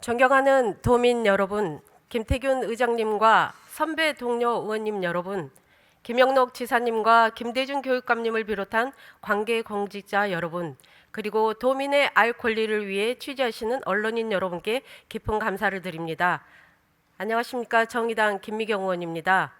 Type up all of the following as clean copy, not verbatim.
존경하는 도민 여러분, 김태균 의장님과 선배 동료 의원님 여러분, 김영록 지사님과 김대중 교육감님을 비롯한 관계 공직자 여러분, 그리고 도민의 알 권리를 위해 취재하시는 언론인 여러분께 깊은 감사를 드립니다. 안녕하십니까. 정의당 김미경 의원입니다.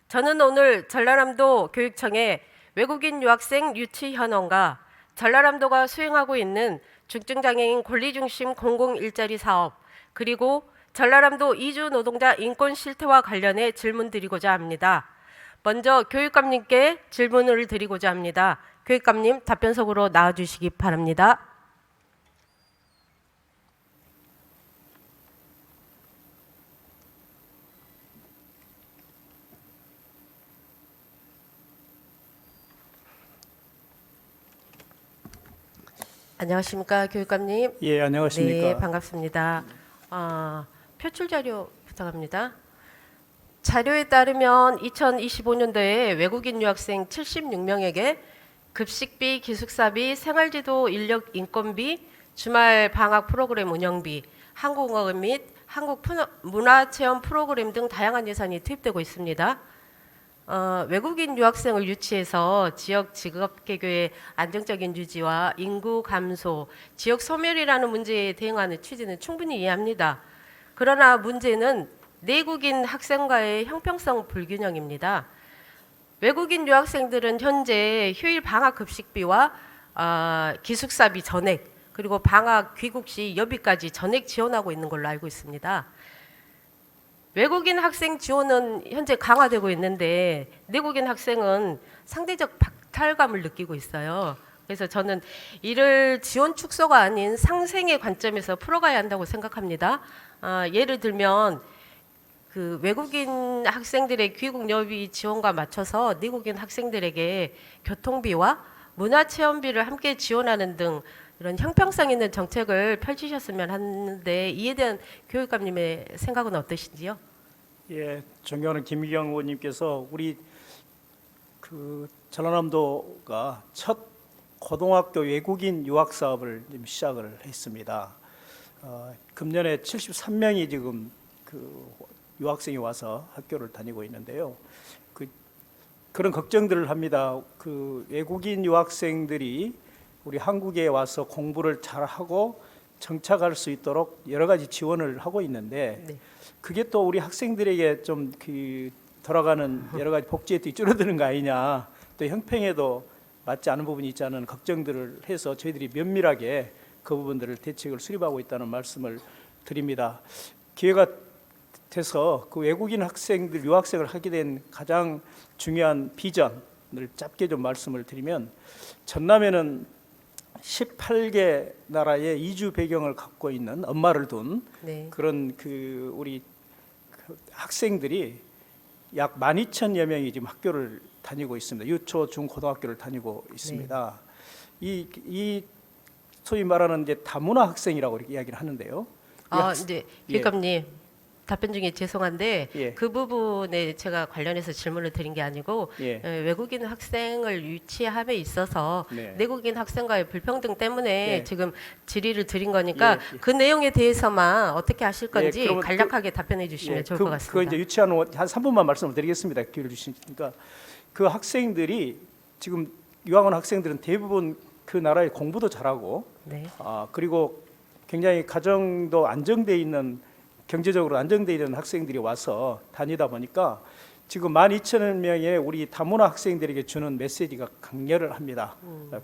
저는 오늘 전라남도 교육청의 외국인 유학생 유치 현황과 전라남도가 수행하고 있는 중증장애인 권리중심 공공일자리 사업, 그리고 전라남도 이주 노동자 인권 실태와 관련해 질문드리고자 합니다. 먼저 교육감님께 질문을 드리고자 합니다. 교육감님 답변석으로 나와주시기 바랍니다. 안녕하십니까 교육감님. 예, 안녕하십니까. 네, 반갑습니다. 표출 자료 부탁합니다. 자료에 따르면 2025년도에 외국인 유학생 76명에게 급식비, 기숙사비, 생활지도 인력 인건비, 주말 방학 프로그램 운영비, 한국어 및 한국 문화체험 프로그램 등 다양한 예산이 투입되고 있습니다. 외국인 유학생을 유치해서 지역 직업 개교의 안정적인 유지와 인구 감소, 지역 소멸이라는 문제에 대응하는 취지는 충분히 이해합니다. 그러나 문제는 내국인 학생과의 형평성 불균형입니다. 외국인 유학생들은 현재 휴일 방학 급식비와 기숙사비 전액, 그리고 방학 귀국 시 여비까지 전액 지원하고 있는 걸로 알고 있습니다. 외국인 학생 지원은 현재 강화되고 있는데 내국인 학생은 상대적 박탈감을 느끼고 있어요. 그래서 저는 이를 지원 축소가 아닌 상생의 관점에서 풀어가야 한다고 생각합니다. 예를 들면 그 외국인 학생들의 귀국 여비 지원과 맞춰서 내국인 학생들에게 교통비와 문화체험비를 함께 지원하는 등 이런 형평성 있는 정책을 펼치셨으면 하는데 이에 대한 교육감님의 생각은 어떠신지요? 예, 존경하는 김미경 의원님께서 우리 그 전라남도가 첫 고등학교 외국인 유학 사업을 지금 시작을 했습니다. 금년에 73명이 지금 그 유학생이 와서 학교를 다니고 있는데요. 그런 걱정들을 합니다. 그 외국인 유학생들이 우리 한국에 와서 공부를 잘하고 정착할 수 있도록 여러 가지 지원을 하고 있는데 네. 그게 또 우리 학생들에게 좀 돌아가는 여러 가지 복지 혜택이 줄어드는 거 아니냐, 또 형평에도 맞지 않은 부분이 있지 않은 걱정들을 해서 저희들이 면밀하게 그 부분들을 대책을 수립하고 있다는 말씀을 드립니다. 기회가 돼서 그 외국인 학생들 유학생을 하게 된 가장 중요한 비전을 짧게 좀 말씀을 드리면, 전남에는 18개 나라의 이주 배경을 갖고 있는 엄마를 둔 네. 그런 우리 학생들이 약 12,000여 명이 지금 학교를 다니고 있습니다. 유초, 중, 고등학교를 다니고 있습니다. 네. 이 소위 말하는 이제 다문화 학생이라고 이렇게 이야기를 하는데요. 이제 교육감님 답변 중에 죄송한데 예. 그 부분에 제가 관련해서 질문을 드린 게 아니고 예. 외국인 학생을 유치함에 있어서 네. 내국인 학생과의 불평등 때문에 예. 지금 질의를 드린 거니까 예. 그 내용에 대해서만 어떻게 하실 건지 그러면 간략하게 답변해 주시면 좋을 것 같습니다. 그거 이제 유치한 한 3분만 말씀을 드리겠습니다. 기회를 주시니까. 그 학생들이 지금 유학 온 학생들은 대부분 그 나라의 공부도 잘하고 네. 그리고 굉장히 가정도 안정돼 있는, 경제적으로 안정돼 있는 학생들이 와서 다니다 보니까 지금 12,000명의 우리 다문화 학생들에게 주는 메시지가 강렬을 합니다.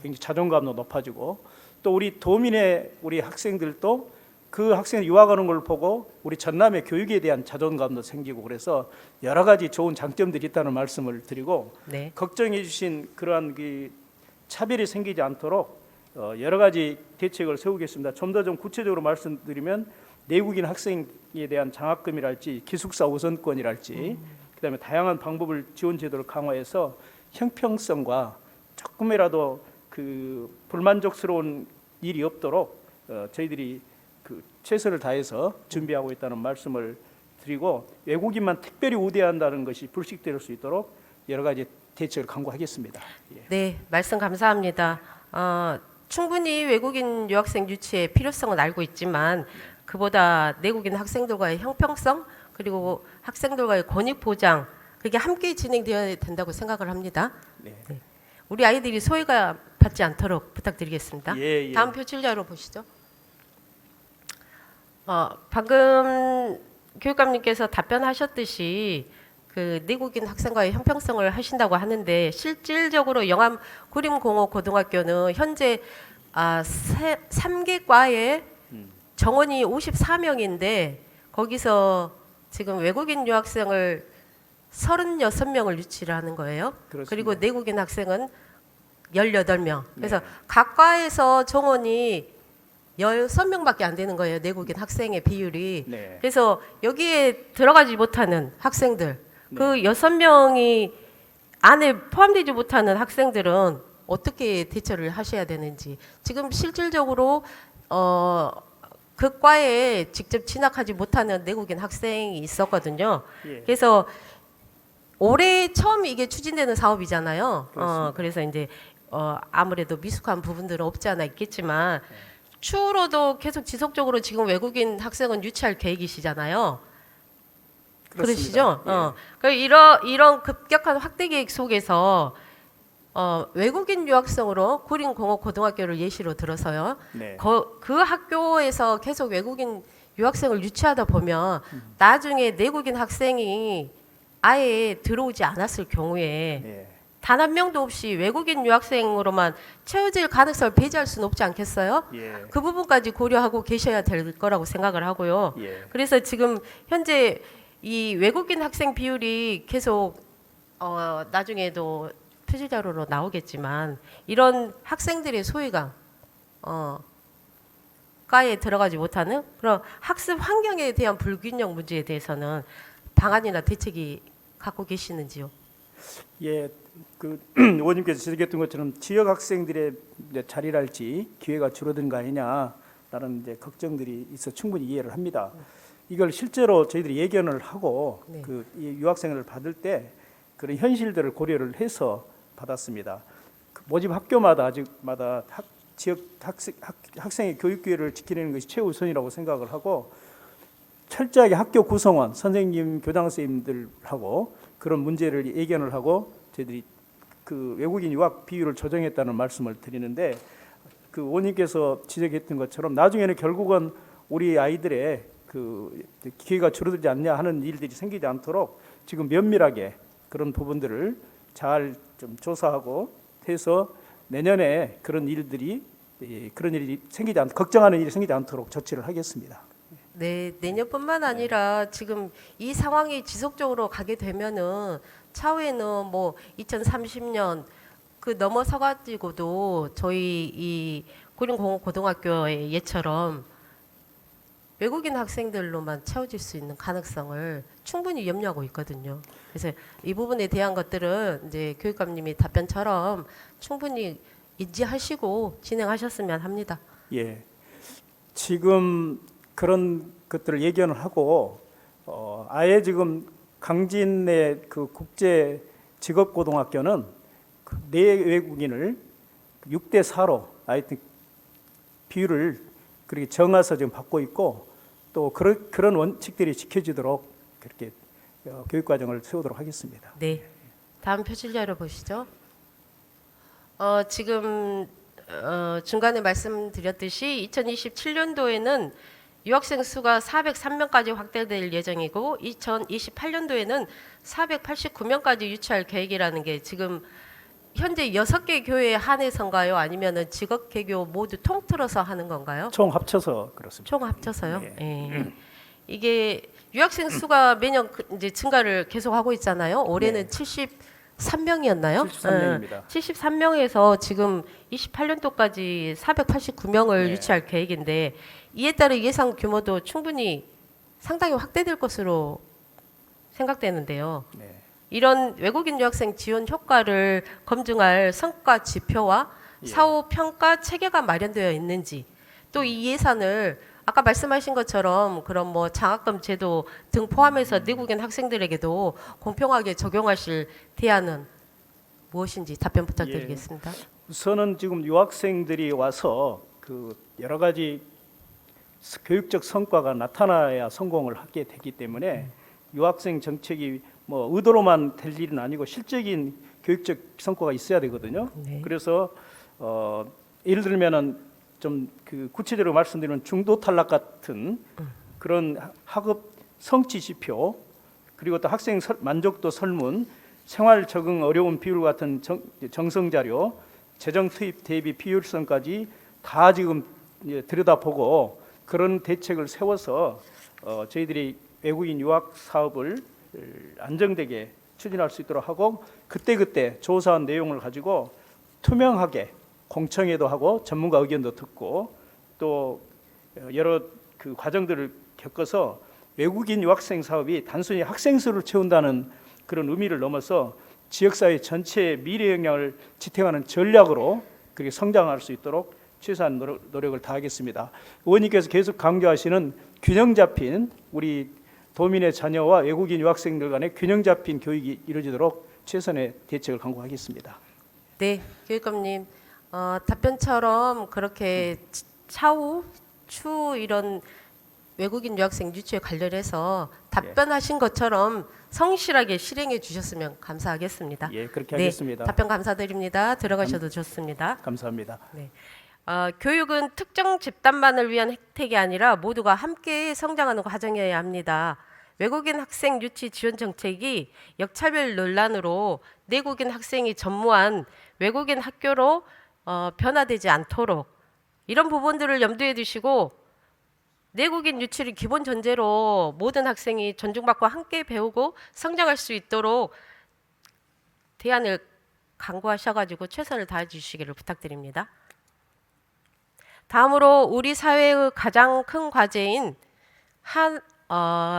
굉장히 자존감도 높아지고, 또 우리 도민의 우리 학생들도 그 학생이 유학하는 걸 보고 우리 전남의 교육에 대한 자존감도 생기고, 그래서 여러 가지 좋은 장점들이 있다는 말씀을 드리고, 네. 걱정해 주신 그러한 차별이 생기지 않도록 여러 가지 대책을 세우겠습니다. 좀 더 구체적으로 말씀드리면, 내국인 학생에 대한 장학금이랄지 기숙사 우선권이랄지 그다음에 다양한 방법을 지원 제도를 강화해서 형평성과 조금이라도 불만족스러운 일이 없도록 저희들이 최선을 다해서 준비하고 있다는 말씀을 드리고, 외국인만 특별히 우대한다는 것이 불식될 수 있도록 여러 가지 대책을 강구하겠습니다. 예. 네, 말씀 감사합니다. 충분히 외국인 유학생 유치의 필요성은 알고 있지만 그보다 내국인 학생들과의 형평성 그리고 학생들과의 권익 보장 그게 함께 진행되어야 된다고 생각을 합니다. 네. 우리 아이들이 소외가 받지 않도록 부탁드리겠습니다. 예, 예. 다음 표출자로 보시죠. 방금 교육감님께서 답변하셨듯이 그 내국인 학생과의 형평성을 하신다고 하는데 실질적으로 영암 구림공업 고등학교는 현재 3개 과에 정원이 54명인데 거기서 지금 외국인 유학생을 36명을 유치를 하는 거예요. 그렇습니다. 그리고 내국인 학생은 18명. 그래서 네. 각 과에서 정원이 16명밖에 안 되는 거예요. 내국인 학생의 비율이. 네. 그래서 여기에 들어가지 못하는 학생들, 그 네. 6명이 안에 포함되지 못하는 학생들은 어떻게 대처를 하셔야 되는지. 지금 실질적으로 그 과에 직접 진학하지 못하는 내국인 학생이 있었거든요. 예. 그래서 올해 처음 이게 추진되는 사업이잖아요. 그렇습니다. 그래서 이제 아무래도 미숙한 부분들은 없지 않아 있겠지만 추후로도 계속 지속적으로 지금 외국인 학생은 유치할 계획이시잖아요. 그러시죠? 예. 이런 급격한 확대 계획 속에서 외국인 유학생으로 구림공업고등학교를 예시로 들어서요. 네. 그 학교에서 계속 외국인 유학생을 유치하다 보면 나중에 내국인 학생이 아예 들어오지 않았을 경우에 예. 단 한 명도 없이 외국인 유학생으로만 채워질 가능성을 배제할 수는 없지 않겠어요? 예. 그 부분까지 고려하고 계셔야 될 거라고 생각을 하고요. 예. 그래서 지금 현재 이 외국인 학생 비율이 계속 나중에도 표지 자료로 나오겠지만 이런 학생들의 소외감, 과에 들어가지 못하는 그런 학습 환경에 대한 불균형 문제에 대해서는 방안이나 대책이 갖고 계시는지요? 예, 그 의원님께서 지적했던 것처럼 지역 학생들의 이제 자리랄지 기회가 줄어든 거 아니냐라는 이제 걱정들이 있어 충분히 이해를 합니다. 이걸 실제로 저희들이 예견을 하고 네. 이 유학생을 받을 때 그런 현실들을 고려를 해서 받았습니다. 그 모집 학교마다 아직마다 지역 학생의 교육 기회를 지키는 것이 최우선이라고 생각을 하고 철저하게 학교 구성원, 선생님, 교장 선생님들하고 그런 문제를 예견을 하고 저희들이 그 외국인 유학 비율을 조정했다는 말씀을 드리는데 그 의원님께서 지적했던 것처럼 나중에는 결국은 우리 아이들의 그 기회가 줄어들지 않냐 하는 일들이 생기지 않도록 지금 면밀하게 그런 부분들을 잘 좀 조사하고 해서 내년에 그런 일이 생기지 걱정하는 일이 생기지 않도록 조치를 하겠습니다. 네, 내년뿐만 아니라 지금 이 상황이 지속적으로 가게 되면은 차후에는 뭐 2030년 그 넘어서 가지고도 저희 이 구림공업고등학교의 예처럼 외국인 학생들로만 채워질 수 있는 가능성을 충분히 염려하고 있거든요. 그래서 이 부분에 대한 것들은 이제 교육감님이 답변처럼 충분히 인지하시고 진행하셨으면 합니다. 예, 지금 그런 것들을 예견을 하고 아예 지금 강진의 그 국제 직업고등학교는 내 외국인을 6대 4로 하여튼 비율을 그렇게 정해서 지금 받고 있고 또 그런 원칙들이 지켜지도록 그렇게 교육 과정을 세우도록 하겠습니다. 네. 다음 표질 자료 보시죠. 지금 중간에 말씀드렸듯이 2027년도에는 유학생 수가 403명까지 확대될 예정이고 2028년도에는 489명까지 유치할 계획이라는 게 지금 현재 6개 교회에 한해서인가요? 아니면은 직업 개교 모두 통틀어서 하는 건가요? 총 합쳐서 그렇습니다. 총 합쳐서요? 네. 예. 이게 유학생 수가 매년 이제 증가를 계속하고 있잖아요. 올해는 네. 73명이었나요? 73명입니다. 73명에서 지금 28년도까지 489명을 네. 유치할 계획인데 이에 따른 예상 규모도 충분히 상당히 확대될 것으로 생각되는데요. 네. 이런 외국인 유학생 지원 효과를 검증할 성과 지표와 예. 사후 평가 체계가 마련되어 있는지 또 이 예산을 아까 말씀하신 것처럼 그런 뭐 장학금 제도 등 포함해서 내국인 학생들에게도 공평하게 적용하실 대안은 무엇인지 답변 부탁드리겠습니다. 우선은 지금 유학생들이 와서 그 여러 가지 교육적 성과가 나타나야 성공을 하게 되기 때문에 유학생 정책이 뭐 의도로만 될 일은 아니고 실적인 교육적 성과가 있어야 되거든요. 네. 그래서 예를 들면은 좀 그 구체적으로 말씀드리면 중도 탈락 같은 그런 학업 성취 지표, 그리고 또 학생 만족도 설문, 생활 적응 어려움 비율 같은 정성 자료, 재정 투입 대비 비율성까지 다 지금 들여다보고 그런 대책을 세워서 저희들이 외국인 유학 사업을 안정되게 추진할 수 있도록 하고, 그때그때 조사한 내용을 가지고 투명하게 공청회도 하고 전문가 의견도 듣고 또 여러 그 과정들을 겪어서 외국인 유학생 사업이 단순히 학생 수를 채운다는 그런 의미를 넘어서 지역사회 전체의 미래 영향을 지탱하는 전략으로 그렇게 성장할 수 있도록 최소한 노력을 다하겠습니다. 의원님께서 계속 강조하시는 균형 잡힌 우리 도민의 자녀와 외국인 유학생들 간의 균형 잡힌 교육이 이루어지도록 최선의 대책을 강구하겠습니다. 네, 교육감님 답변처럼 그렇게 추 이런 외국인 유학생 유치에 관련해서 답변하신 것처럼 성실하게 실행해 주셨으면 감사하겠습니다. 예, 그렇게 네, 하겠습니다. 답변 감사드립니다. 들어가셔도 좋습니다. 감사합니다. 네. 교육은 특정 집단만을 위한 혜택이 아니라 모두가 함께 성장하는 과정이어야 합니다. 외국인 학생 유치 지원 정책이 역차별 논란으로 내국인 학생이 전무한 외국인 학교로 변화되지 않도록 이런 부분들을 염두에 두시고 내국인 유치를 기본 전제로 모든 학생이 존중받고 함께 배우고 성장할 수 있도록 대안을 강구하셔가지고 최선을 다해 주시기를 부탁드립니다. 다음으로 우리 사회의 가장 큰 과제인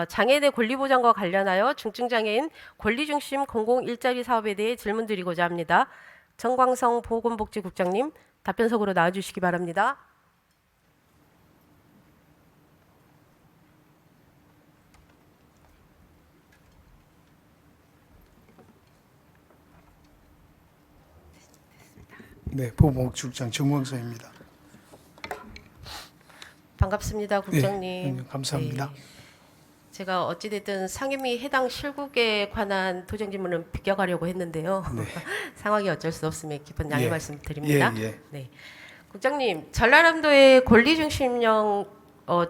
장애인의 권리 보장과 관련하여 중증장애인 권리중심 공공 일자리 사업에 대해 질문드리고자 합니다. 정광성 보건복지국장님 답변석으로 나와주시기 바랍니다. 네, 보건복지국장 정광성입니다. 반갑습니다, 국장님. 네, 감사합니다. 네. 제가 어찌됐든 상임위 해당 실국에 관한 도정 질문을 비껴가려고 했는데요. 네. 상황이 어쩔 수 없음에 깊은 양해 예. 말씀드립니다. 예, 예. 네, 국장님, 전라남도의 권리중심형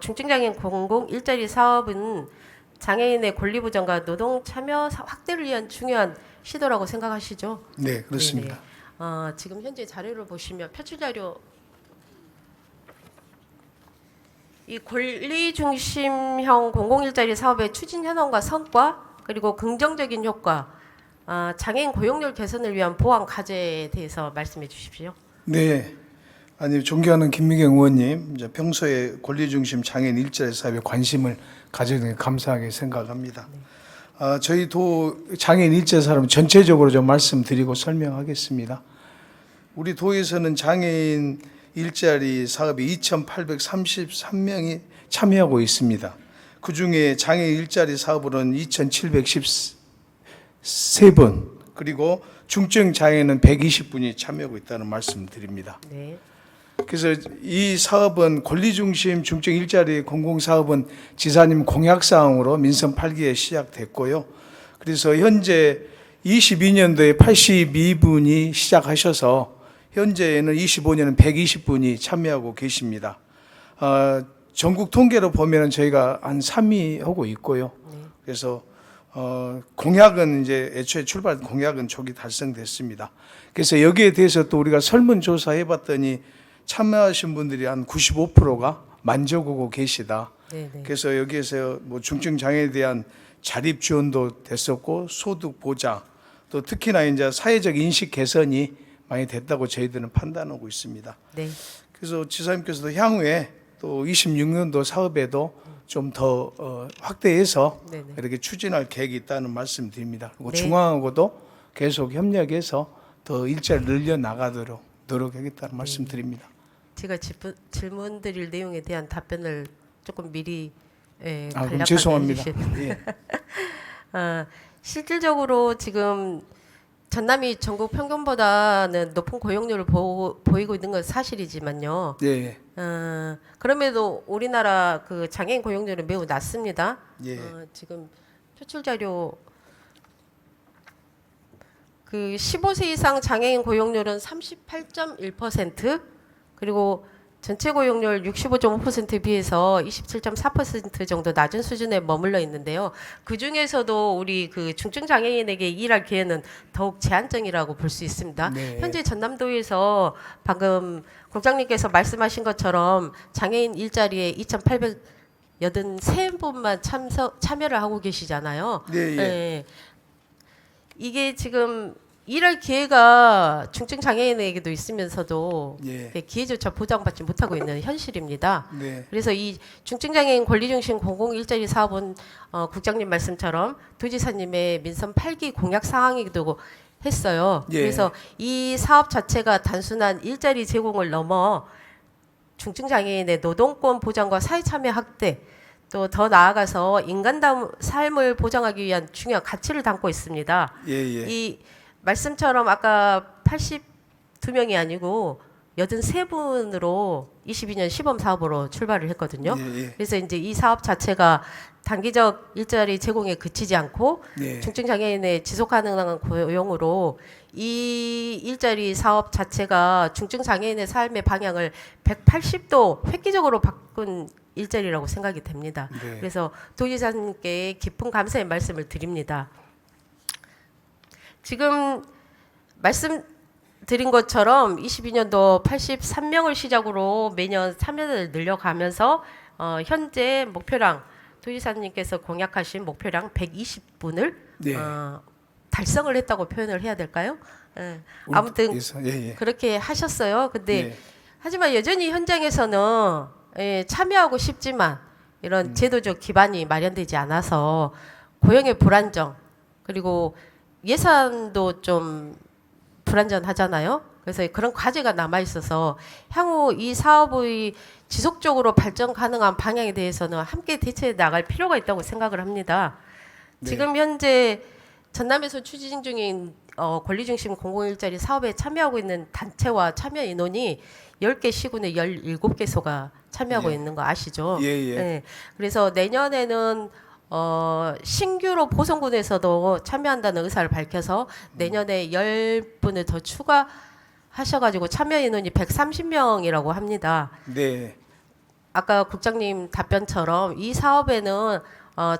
중증장애인 공공 일자리 사업은 장애인의 권리 보장과 노동 참여 확대를 위한 중요한 시도라고 생각하시죠? 네, 그렇습니다. 네네. 지금 현재 자료를 보시면 표출 자료 이 권리 중심형 공공 일자리 사업의 추진 현황과 성과 그리고 긍정적인 효과, 장애인 고용률 개선을 위한 보완 과제에 대해서 말씀해 주십시오. 네, 아니 존경하는 김미경 의원님, 이제 평소에 권리중심 장애인 일자리 사업에 관심을 가져주는 게 감사하게 생각합니다. 저희 도 장애인 일자리 사업 전체적으로 좀 말씀드리고 설명하겠습니다. 우리 도에서는 장애인 일자리 사업에 2,833명이 참여하고 있습니다. 그중에 장애인 일자리 사업으로는 2,713분, 그리고 중증 장애인은 120분이 참여하고 있다는 말씀드립니다. 네. 그래서 이 사업은 권리중심 중증 일자리 공공사업은 지사님 공약사항으로 민선 8기에 시작됐고요. 그래서 현재 22년도에 82분이 시작하셔서 현재는 25년은 120분이 참여하고 계십니다. 전국 통계로 보면 저희가 한 3위 하고 있고요. 그래서 공약은 이제 애초에 출발 공약은 초기 달성됐습니다. 그래서 여기에 대해서 또 우리가 설문조사 해봤더니 참여하신 분들이 한 95%가 만족하고 계시다. 네네. 그래서 여기에서 뭐 중증 장애에 대한 자립 지원도 됐었고 소득 보장, 또 특히나 이제 사회적 인식 개선이 많이 됐다고 저희들은 판단하고 있습니다. 네. 그래서 지사님께서도 향후에 또 26년도 사업에도 좀 더 확대해서 네네. 이렇게 추진할 계획이 있다는 말씀드립니다. 그리고 네. 중앙하고도 계속 협력해서 더 일자리를 늘려 나가도록 노력하겠다는 말씀드립니다. 제가 질문드릴 내용에 대한 답변을 조금 미리 그럼 간략하게 죄송합니다. 해주셨는데 예. 실질적으로 지금 전남이 전국 평균보다는 높은 고용률을 보이고 있는 건 사실이지만요. 예. 그럼에도 우리나라 그 장애인 고용률은 매우 낮습니다. 예. 지금 표출 자료 그 15세 이상 장애인 고용률은 38.1%, 그리고 전체 고용률 65.5%에 비해서 27.4% 정도 낮은 수준에 머물러 있는데요. 그 중에서도 우리 그 중증 장애인에게 일할 기회는 더욱 제한적이라고 볼 수 있습니다. 네. 현재 전남도에서 방금 국장님께서 말씀하신 것처럼 장애인 일자리에 2,883분만 참여를 하고 계시잖아요. 네, 예. 이게 지금 일할 기회가 중증 장애인에게도 있으면서도 예. 기회조차 보장받지 못하고 있는 현실입니다. 네. 그래서 이 중증장애인 권리중심 공공일자리 사업은 국장님 말씀처럼 도지사님의 민선 8기 공약 사항이기도 했어요. 예. 그래서 이 사업 자체가 단순한 일자리 제공을 넘어 중증장애인의 노동권 보장과 사회참여 확대, 또 더 나아가서 인간다운 삶을 보장하기 위한 중요한 가치를 담고 있습니다. 예, 예. 이 말씀처럼 아까 82명이 아니고 83분으로 22년 시범 사업으로 출발을 했거든요. 예, 예. 그래서 이제 이 사업 자체가 단기적 일자리 제공에 그치지 않고 네. 중증 장애인의 지속 가능한 고용으로 이 일자리 사업 자체가 중증 장애인의 삶의 방향을 180도 획기적으로 바꾼 일자리라고 생각이 됩니다. 네. 그래서 도지사님께 깊은 감사의 말씀을 드립니다. 지금 말씀드린 것처럼 22년도 83명을 시작으로 매년 참여를 늘려가면서 현재 목표량, 도지사님께서 공약하신 목표량 120분을 네. 달성을 했다고 표현을 해야 될까요? 예. 우리 아무튼 예, 예. 그렇게 하셨어요. 근데 예. 하지만 여전히 현장에서는 참여하고 싶지만 이런 제도적 기반이 마련되지 않아서 고용의 불안정, 그리고 예산도 좀 불안전하잖아요. 그래서 그런 과제가 남아 있어서 향후 이 사업의 지속적으로 발전 가능한 방향에 대해서는 함께 대처해 나갈 필요가 있다고 생각을 합니다. 네. 지금 현재 전남에서 추진 중인 권리중심 공공일자리 사업에 참여하고 있는 단체와 참여 인원이 10개 시군에 17개소가 참여하고 예. 있는 거 아시죠? 예, 예. 네. 그래서 내년에는 신규로 보성군에서도 참여한다는 의사를 밝혀서 내년에 10분을 더 추가하셔가지고 참여 인원이 130명이라고 합니다. 네. 아까 국장님 답변처럼 이 사업에는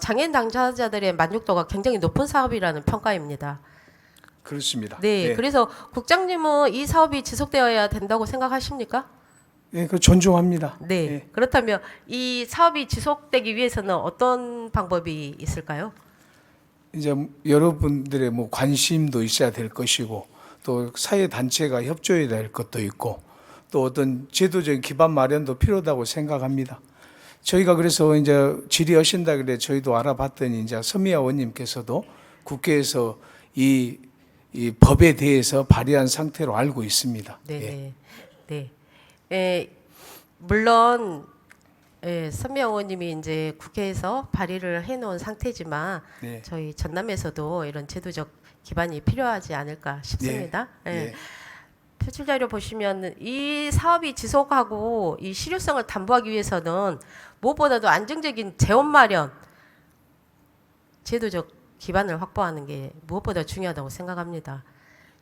장애인 당사자들의 만족도가 굉장히 높은 사업이라는 평가입니다. 그렇습니다. 네, 예. 그래서 국장님은 이 사업이 지속되어야 된다고 생각하십니까? 예, 그 존중합니다. 네. 예. 그렇다면 이 사업이 지속되기 위해서는 어떤 방법이 있을까요? 이제 여러분들의 뭐 관심도 있어야 될 것이고 또 사회 단체가 협조해야 될 것도 있고 또 어떤 제도적인 기반 마련도 필요하다고 생각합니다. 저희가 그래서 이제 질의하신다 그래 저희도 알아봤더니 이제 서미아 의원님께서도 국회에서 이 법에 대해서 발의한 상태로 알고 있습니다. 네, 예. 네. 물론 선미영 의원님이 이제 국회에서 발의를 해놓은 상태지만 네. 저희 전남에서도 이런 제도적 기반이 필요하지 않을까 싶습니다. 예. 예. 표출 자료 보시면 이 사업이 지속하고 이 실효성을 담보하기 위해서는 무엇보다도 안정적인 재원 마련, 제도적 기반을 확보하는 게 무엇보다 중요하다고 생각합니다.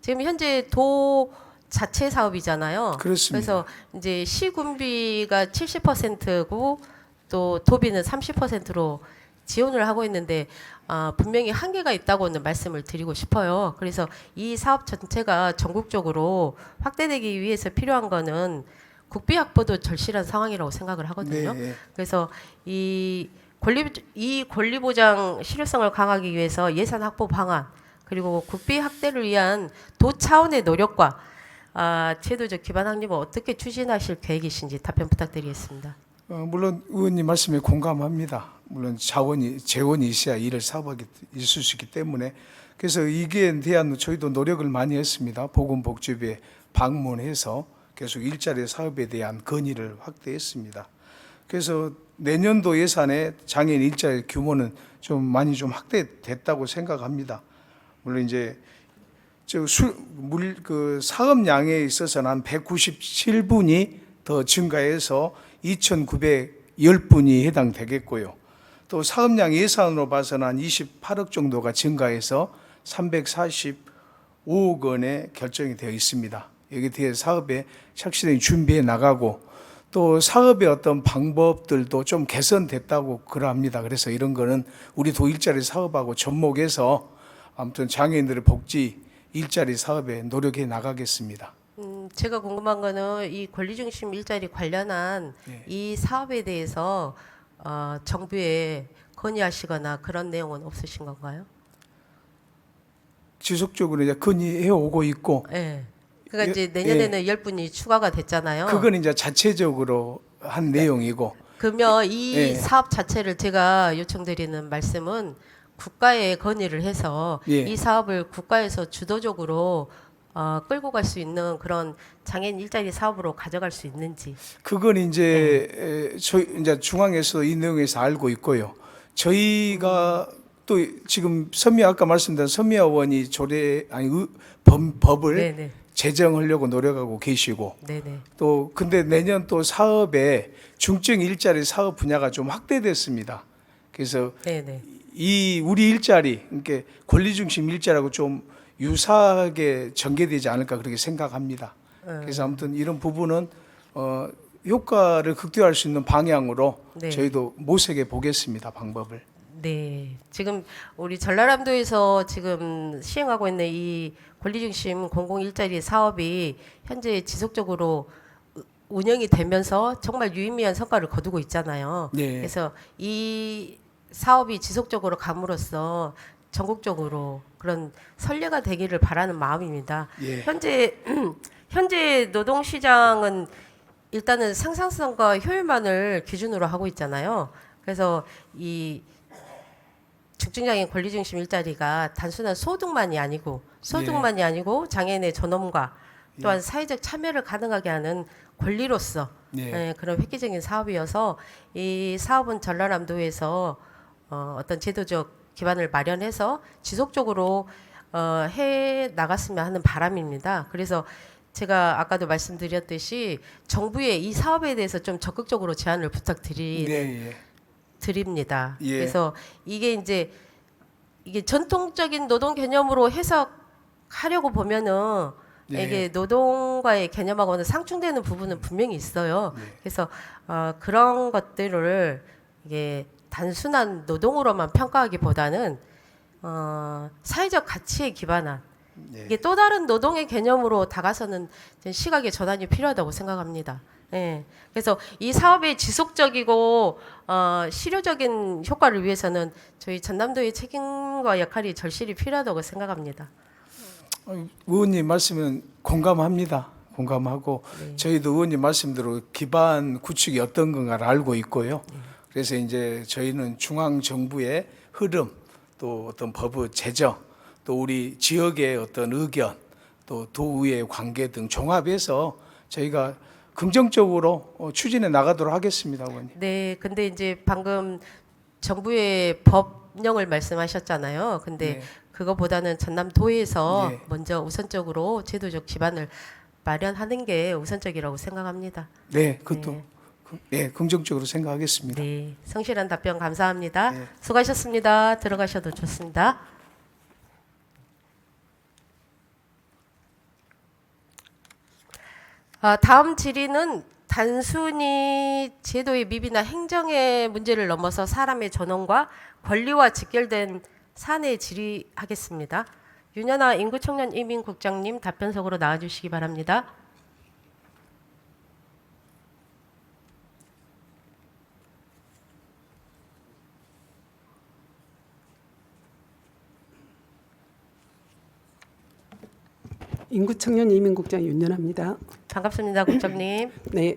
지금 현재 도 자체 사업이잖아요. 그렇습니다. 그래서 이제 시군비가 70%고 또 도비는 30%로 지원을 하고 있는데 분명히 한계가 있다고는 말씀을 드리고 싶어요. 그래서 이 사업 전체가 전국적으로 확대되기 위해서 필요한 거는 국비 확보도 절실한 상황이라고 생각을 하거든요. 네, 예. 그래서 이 권리 보장 실효성을 강화하기 위해서 예산 확보 방안, 그리고 국비 확대를 위한 도 차원의 노력과 제도적 기반 확립을 어떻게 추진하실 계획이신지 답변 부탁드리겠습니다. 물론 의원님 말씀에 공감합니다. 물론 재원이 있어야 일을 사업하기 있을 수 있기 때문에 그래서 이게 대한 저희도 노력을 많이 했습니다. 보건복지부에 방문해서 계속 일자리 사업에 대한 건의를 확대했습니다. 그래서 내년도 예산에 장애인 일자리 규모는 좀 많이 좀 확대됐다고 생각합니다. 물론 이제 그 사업량에 있어서는 한 197분이 더 증가해서 2,910분이 해당되겠고요. 또 사업량 예산으로 봐서는 한 28억 정도가 증가해서 345억 원에 결정이 되어 있습니다. 여기에 대해 사업에 착실히 준비해 나가고 또 사업의 어떤 방법들도 좀 개선됐다고 그러합니다. 그래서 이런 거는 우리 도 일자리 사업하고 접목해서 아무튼 장애인들의 복지 일자리 사업에 노력해 나가겠습니다. 제가 궁금한 거는 이 권리중심 일자리 관련한 네. 이 사업에 대해서 정부에 건의하시거나 그런 내용은 없으신 건가요? 지속적으로 이제 건의해 오고 있고 네. 그러니까 예, 이제 내년에는 10분이 추가가 됐잖아요. 그건 이제 자체적으로 한 내용이고 그러면 이 예. 사업 자체를 제가 요청드리는 말씀은 국가에 건의를 해서 예. 이 사업을 국가에서 주도적으로 끌고 갈 수 있는 그런 장애인 일자리 사업으로 가져갈 수 있는지. 그건 이제 저희 이제 중앙에서 이 내용에서 알고 있고요. 저희가 또 지금 아까 말씀드린 서미아 의원이 법을 네네. 제정하려고 노력하고 계시고 네네. 또 근데 내년 또 사업에 중증 일자리 사업 분야가 좀 확대됐습니다. 그래서 네네. 이 우리 일자리 그러니까 권리 중심 일자리하고 좀 유사하게 전개되지 않을까 그렇게 생각합니다. 그래서 아무튼 이런 부분은 효과를 극대화할 수 있는 방향으로 네. 저희도 모색해 보겠습니다. 방법을. 네, 지금 우리 전라남도에서 지금 시행하고 있는 이 권리중심 공공일자리 사업이 현재 지속적으로 운영이 되면서 정말 유의미한 성과를 거두고 있잖아요. 네. 그래서 이 사업이 지속적으로 감으로써 전국적으로 그런 선례가 되기를 바라는 마음입니다. 예. 현재 노동시장은 일단은 생산성과 효율만을 기준으로 하고 있잖아요. 그래서 이 중증장애인 권리중심 일자리가 단순한 소득만이 아니고 장애인의 존엄과 또한 사회적 참여를 가능하게 하는 권리로서 그런 획기적인 사업이어서 이 사업은 전라남도에서 어떤 제도적 기반을 마련해서 지속적으로 해 나갔으면 하는 바람입니다. 그래서 제가 아까도 말씀드렸듯이 정부에 이 사업에 대해서 좀 적극적으로 제안을 드립니다. 예. 그래서 이게 전통적인 노동 개념으로 해석하려고 보면은 네. 이게 노동과의 개념하고는 상충되는 부분은 분명히 있어요. 네. 그래서 그런 것들을 이게 단순한 노동으로만 평가하기보다는 사회적 가치에 기반한 이게 또 다른 노동의 개념으로 다가서는 시각의 전환이 필요하다고 생각합니다. 네. 그래서 이 사업의 지속적이고 실효적인 효과를 위해서는 저희 전남도의 책임과 역할이 절실히 필요하다고 생각합니다. 의원님 말씀은 공감합니다. 공감하고 저희도 의원님 말씀대로 기반 구축이 어떤 건가를 알고 있고요. 그래서 이제 저희는 중앙 정부의 흐름 또 어떤 법의 제정 또 우리 지역의 어떤 의견 또 도의회 관계 등 종합해서 저희가 긍정적으로 추진해 나가도록 하겠습니다, 의원님. 네, 근데 이제 방금 정부의 법령을 말씀하셨잖아요. 근데 네. 그거보다는 전남도에서 네. 먼저 우선적으로 제도적 기반을 마련하는 게 우선적이라고 생각합니다. 네, 그것도 긍정적으로 생각하겠습니다. 네, 성실한 답변 감사합니다. 네. 수고하셨습니다. 들어가셔도 좋습니다. 다음 질의는 단순히 제도의 미비나 행정의 문제를 넘어서 사람의 존엄과 권리와 직결된 사안에 질의하겠습니다. 윤현아 인구청년 이민국장님 답변석으로 나와주시기 바랍니다. 인구청년 이민국장 윤연아입니다. 반갑습니다, 국장님. 네,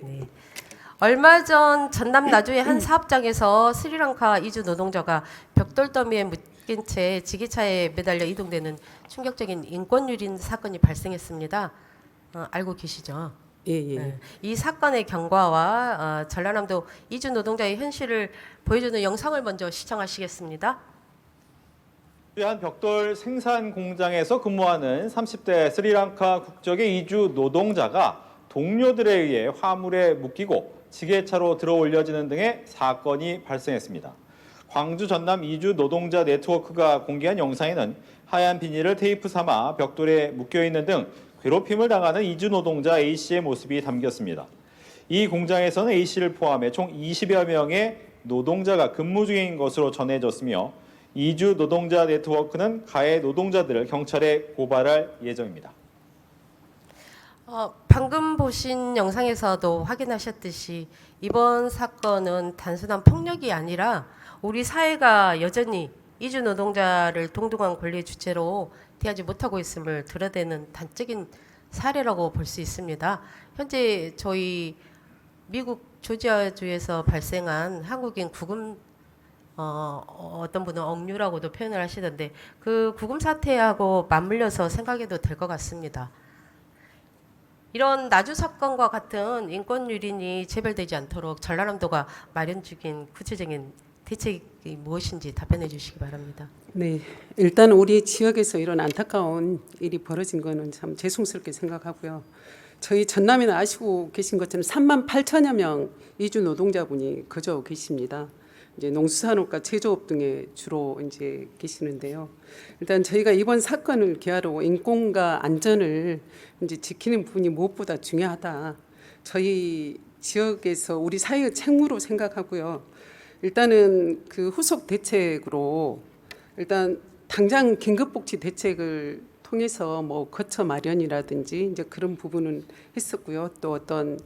얼마 전 전남 나주의 한 사업장에서 스리랑카 이주 노동자가 벽돌 더미에 묶인 채 지게차에 매달려 이동되는 충격적인 인권 유린 사건이 발생했습니다. 알고 계시죠? 예. 네. 이 사건의 경과와 전라남도 이주 노동자의 현실을 보여주는 영상을 먼저 시청하시겠습니다. 한 벽돌 생산 공장에서 근무하는 30대 스리랑카 국적의 이주 노동자가 동료들에 의해 화물에 묶이고 지게차로 들어 올려지는 등의 사건이 발생했습니다. 광주 전남 이주 노동자 네트워크가 공개한 영상에는 하얀 비닐을 테이프 삼아 벽돌에 묶여 있는 등 괴롭힘을 당하는 이주 노동자 A씨의 모습이 담겼습니다. 이 공장에서는 A씨를 포함해 총 20여 명의 노동자가 근무 중인 것으로 전해졌으며 이주 노동자 네트워크는 가해 노동자들을 경찰에 고발할 예정입니다. 방금 보신 영상에서도 확인하셨듯이 이번 사건은 단순한 폭력이 아니라 우리 사회가 여전히 이주 노동자를 동등한 권리의 주체로 대하지 못하고 있음을 드러내는 단적인 사례라고 볼 수 있습니다. 현재 저희 미국 조지아주에서 발생한 한국인 구금 어떤 분은 억류라고도 표현을 하시던데 그 구금 사태하고 맞물려서 생각해도 될 것 같습니다. 이런 나주 사건과 같은 인권 유린이 재발되지 않도록 전라남도가 마련 중인 구체적인 대책이 무엇인지 답변해 주시기 바랍니다. 네, 일단 우리 지역에서 이런 안타까운 일이 벌어진 거는 참 죄송스럽게 생각하고요. 저희 전남에는 아시고 계신 것처럼 3만 8천여 명 이주 노동자분이 거주하고 계십니다. 이제 농수산업과 제조업 등에 주로 이제 계시는데요. 일단 저희가 이번 사건을 기하로 인권과 안전을 이제 지키는 부분이 무엇보다 중요하다. 저희 지역에서 우리 사회의 책무로 생각하고요. 일단은 그 후속 대책으로 일단 당장 긴급복지 대책을 통해서 뭐 거처 마련이라든지 이제 그런 부분은 했었고요. 또 어떤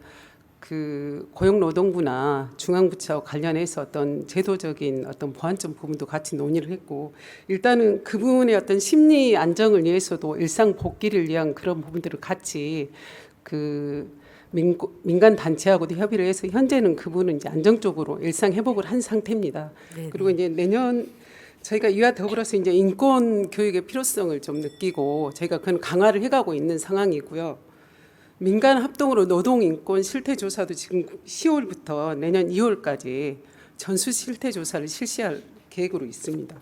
그 고용노동부나 중앙부처와 관련해서 어떤 제도적인 어떤 보완점 부분도 같이 논의를 했고 일단은 그분의 어떤 심리 안정을 위해서도 일상 복귀를 위한 그런 부분들을 같이 그 민간 단체하고도 협의를 해서 현재는 그분은 이제 안정적으로 일상 회복을 한 상태입니다. 네네. 그리고 이제 내년 저희가 이와 더불어서 이제 인권 교육의 필요성을 좀 느끼고 저희가 그건 강화를 해가고 있는 상황이고요. 민간 합동으로 노동 인권 실태 조사도 지금 10월부터 내년 2월까지 전수 실태 조사를 실시할 계획으로 있습니다.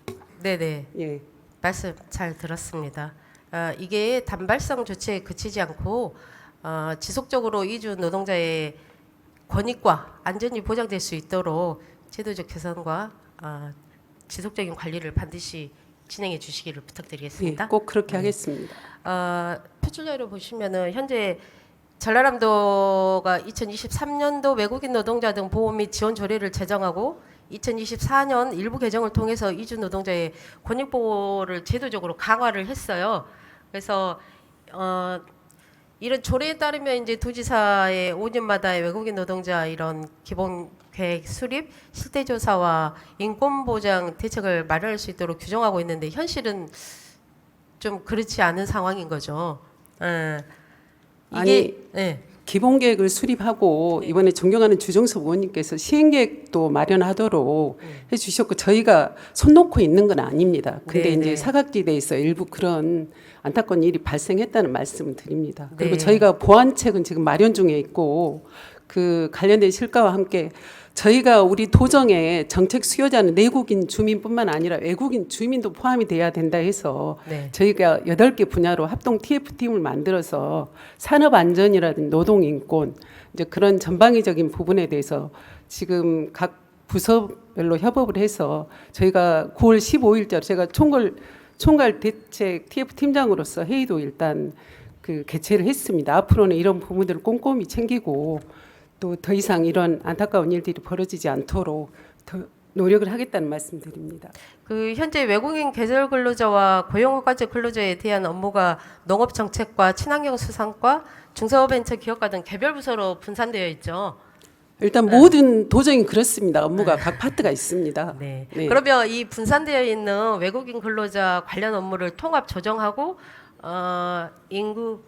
네네. 예. 말씀 잘 들었습니다. 이게 단발성 조치에 그치지 않고 지속적으로 이주 노동자의 권익과 안전이 보장될 수 있도록 제도적 개선과 지속적인 관리를 반드시 진행해 주시기를 부탁드리겠습니다. 예, 꼭 그렇게 네. 하겠습니다. 표출자료 보시면은 현재 전라남도가 2023년도 외국인 노동자 등 보호 및 지원 조례를 제정하고 2024년 일부 개정을 통해서 이주 노동자의 권익 보호를 제도적으로 강화를 했어요. 그래서 이런 조례에 따르면 이제 도지사의 5년마다의 외국인 노동자 이런 기본 계획 수립, 실태 조사와 인권 보장 대책을 마련할 수 있도록 규정하고 있는데 현실은 좀 그렇지 않은 상황인 거죠. 아니, 네. 기본 계획을 수립하고 이번에 존경하는 주정섭 의원님께서 시행 계획도 마련하도록 해주셨고 저희가 손 놓고 있는 건 아닙니다. 근데 네, 이제 네. 사각지대에서 일부 그런 안타까운 일이 발생했다는 말씀을 드립니다. 그리고 네. 저희가 보완책은 지금 마련 중에 있고 그 관련된 실과와 함께 저희가 우리 도정에 정책 수요자는 내국인 주민뿐만 아니라 외국인 주민도 포함이 돼야 된다 해서 네. 저희가 8개 분야로 합동 TF팀을 만들어서 산업 안전이라든지 노동 인권 이제 그런 전방위적인 부분에 대해서 지금 각 부서별로 협업을 해서 저희가 9월 15일자로 제가 총괄 대책 TF 팀장으로서 회의도 일단 그 개최를 했습니다. 앞으로는 이런 부분들을 꼼꼼히 챙기고 또 더 이상 이런 안타까운 일들이 벌어지지 않도록 더 노력을 하겠다는 말씀드립니다. 그 현재 외국인 계절 근로자와 고용허가제 근로자에 대한 업무가 농업정책과 친환경 수산과 중소벤처기업과 등 개별 부서로 분산되어 있죠. 일단 모든 도정이 그렇습니다. 업무가 각 파트가 있습니다. 네. 네. 그러면 이 분산되어 있는 외국인 근로자 관련 업무를 통합 조정하고 인구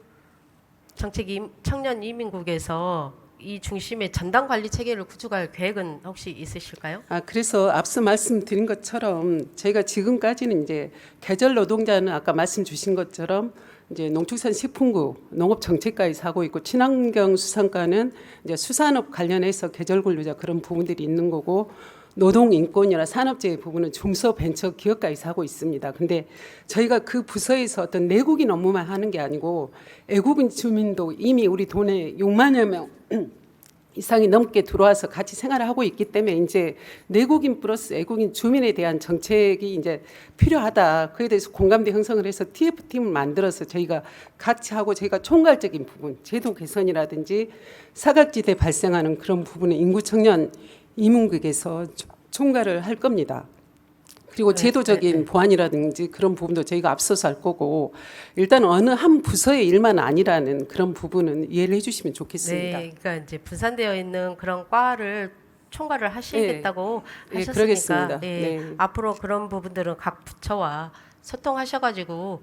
정책 청년 이민국에서 이 중심의 전담 관리 체계를 구축할 계획은 혹시 있으실까요? 그래서 앞서 말씀드린 것처럼 저희가 지금까지는 이제 계절 노동자는 아까 말씀 주신 것처럼 이제 농축산식품부 농업정책과에서 하고 있고 친환경 수산과는 이제 수산업 관련해서 계절 근로자 그런 부분들이 있는 거고 노동 인권이나 산업재해 부분은 중소벤처기업가에서 하고 있습니다. 근데 저희가 그 부서에서 어떤 내국인 업무만 하는 게 아니고 애국인 주민도 이미 우리 돈에 6만여 명 이상이 넘게 들어와서 같이 생활을 하고 있기 때문에 이제 내국인 플러스 애국인 주민에 대한 정책이 이제 필요하다. 그에 대해서 공감대 형성을 해서 TF팀을 만들어서 저희가 같이 하고 저희가 총괄적인 부분, 제도 개선이라든지 사각지대 발생하는 그런 부분에 인구 청년 이문국에서 총괄을 할 겁니다. 그리고 제도적인 보완이라든지 그런 부분도 저희가 앞서서 할 거고 일단 어느 한 부서의 일만 아니라는 그런 부분은 이해를 해주시면 좋겠습니다. 네, 그러니까 이제 분산되어 있는 그런 과를 총괄을 하시겠다고 네, 하셨으니까 그러겠습니다. 네, 네. 앞으로 그런 부분들은 각 부처와 소통하셔가지고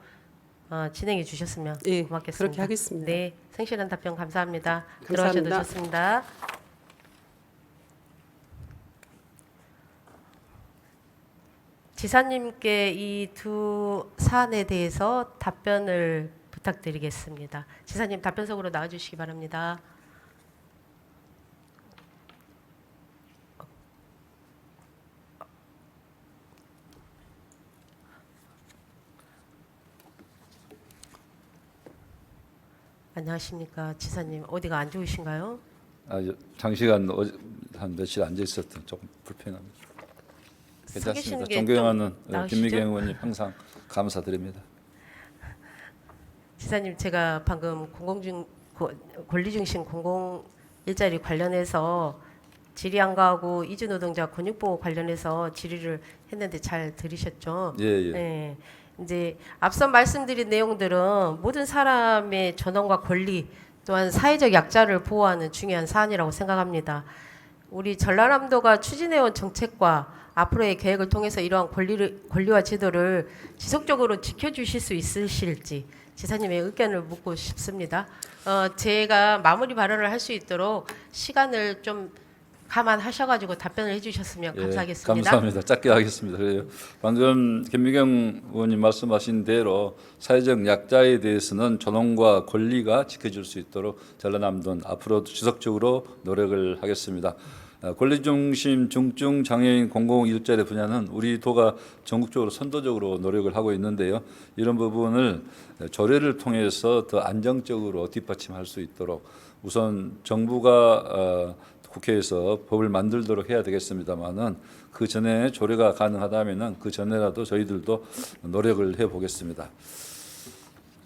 진행해 주셨으면 예, 고맙겠습니다. 그렇게 하겠습니다. 네, 성실한 답변 감사합니다. 감사합니다. 들어가셔도 좋습니다. 지사님께 이 두 사안에 대해서 답변을 부탁드리겠습니다. 지사님 답변석으로 나와주시기 바랍니다. 안녕하십니까 지사님, 어디가 안 좋으신가요? 장시간 한 며칠 앉아 있었던 조금 불편합니다. 서 계시는 괜찮습니다. 게 존경하는 좀 나으시죠? 김미경 의원님 항상 감사드립니다. 지사님, 제가 방금 권리중심 공공 일자리 관련해서 질의안가하고 이주노동자 권익보호 관련해서 질의를 했는데 잘 들으셨죠? 예, 예. 네. 이제 앞서 말씀드린 내용들은 모든 사람의 전원과 권리 또한 사회적 약자를 보호하는 중요한 사안이라고 생각합니다. 우리 전라남도가 추진해온 정책과 앞으로의 계획을 통해서 이러한 권리와 제도를 지속적으로 지켜주실 수 있으실지 지사님의 의견을 묻고 싶습니다. 제가 마무리 발언을 할 수 있도록 시간을 좀 감안하셔가지고 답변을 해주셨으면 감사하겠습니다. 감사합니다. 짧게 하겠습니다. 그래요. 방금 김미경 의원님 말씀하신 대로 사회적 약자에 대해서는 존엄과 권리가 지켜질 수 있도록 전라남도는 앞으로도 지속적으로 노력을 하겠습니다. 권리중심 중증 장애인 공공 일자리 분야는 우리 도가 전국적으로 선도적으로 노력을 하고 있는데요. 이런 부분을 조례를 통해서 더 안정적으로 뒷받침할 수 있도록 우선 정부가 국회에서 법을 만들도록 해야 되겠습니다만은 그 전에 조례가 가능하다면은 그 전에라도 저희들도 노력을 해 보겠습니다.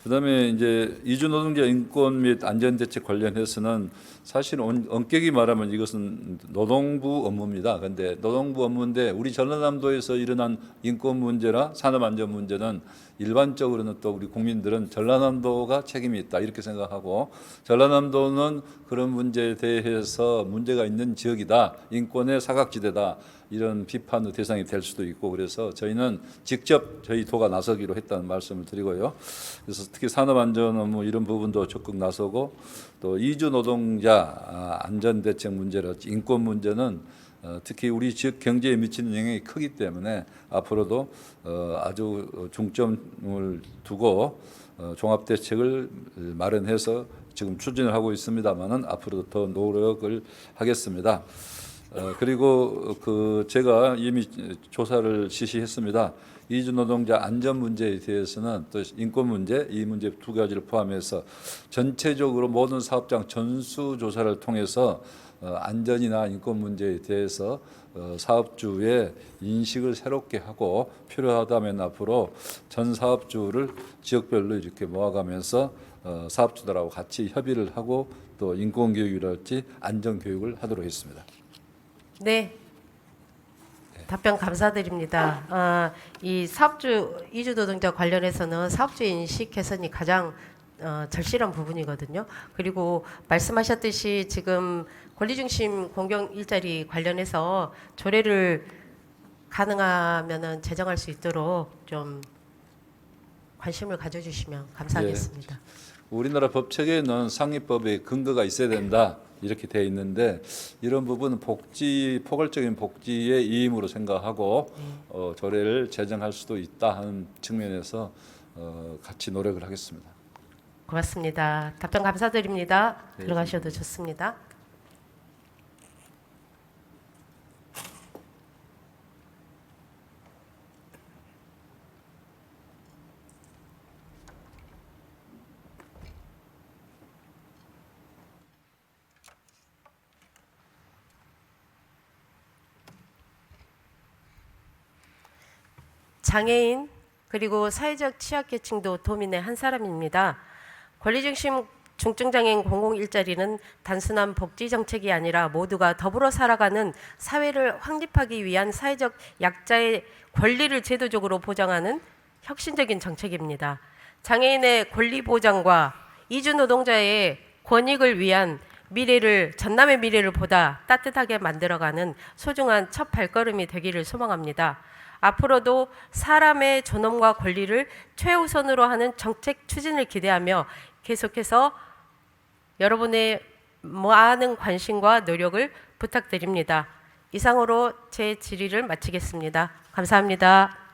그다음에 이제 이주 노동자 인권 및 안전 대책 관련해서는 사실 엄격히 말하면 이것은 노동부 업무입니다. 그런데 노동부 업무인데 우리 전라남도에서 일어난 인권 문제나 산업 안전 문제는 일반적으로는 또 우리 국민들은 전라남도가 책임이 있다 이렇게 생각하고 전라남도는 그런 문제에 대해서 문제가 있는 지역이다, 인권의 사각지대다 이런 비판의 대상이 될 수도 있고 그래서 저희는 직접 저희 도가 나서기로 했다는 말씀을 드리고요. 그래서 특히 산업 안전 업무 이런 부분도 적극 나서고 또 이주 노동자 안전 대책 문제랄지 인권 문제는 특히 우리 지역 경제에 미치는 영향이 크기 때문에 앞으로도 아주 중점을 두고 종합 대책을 마련해서 지금 추진을 하고 있습니다만은 앞으로도 더 노력을 하겠습니다. 그리고 제가 이미 조사를 실시했습니다. 이주 노동자 안전 문제에 대해서는 또 인권 문제, 이 문제 두 가지를 포함해서 전체적으로 모든 사업장 전수 조사를 통해서 안전이나 인권 문제에 대해서 사업주의 인식을 새롭게 하고 필요하다면 앞으로 전 사업주를 지역별로 이렇게 모아가면서 사업주들하고 같이 협의를 하고 또 인권 교육이랄지 안전 교육을 하도록 했습니다. 네. 답변 감사드립니다. 이 사업주 이주 노동자 관련해서는 사업주의 인식 개선이 가장 절실한 부분이거든요. 그리고 말씀하셨듯이 지금 권리중심 공경 일자리 관련해서 조례를 가능하면은 제정할 수 있도록 좀 관심을 가져주시면 감사하겠습니다. 우리나라 법 체계에는 상위법에 근거가 있어야 된다 이렇게 되어 있는데 이런 부분은 포괄적인 복지의 이임으로 생각하고 조례를 제정할 수도 있다 하는 측면에서 같이 노력을 하겠습니다. 고맙습니다. 답변 감사드립니다. 네, 들어가셔도 좋습니다. 장애인 그리고 사회적 취약계층도 도민의 한 사람입니다. 권리중심 중증장애인 공공일자리는 단순한 복지 정책이 아니라 모두가 더불어 살아가는 사회를 확립하기 위한 사회적 약자의 권리를 제도적으로 보장하는 혁신적인 정책입니다. 장애인의 권리 보장과 이주 노동자의 권익을 위한 전남의 미래를 보다 따뜻하게 만들어가는 소중한 첫 발걸음이 되기를 소망합니다. 앞으로도 사람의 존엄과 권리를 최우선으로 하는 정책 추진을 기대하며 계속해서 여러분의 많은 관심과 노력을 부탁드립니다. 이상으로 제 질의를 마치겠습니다. 감사합니다.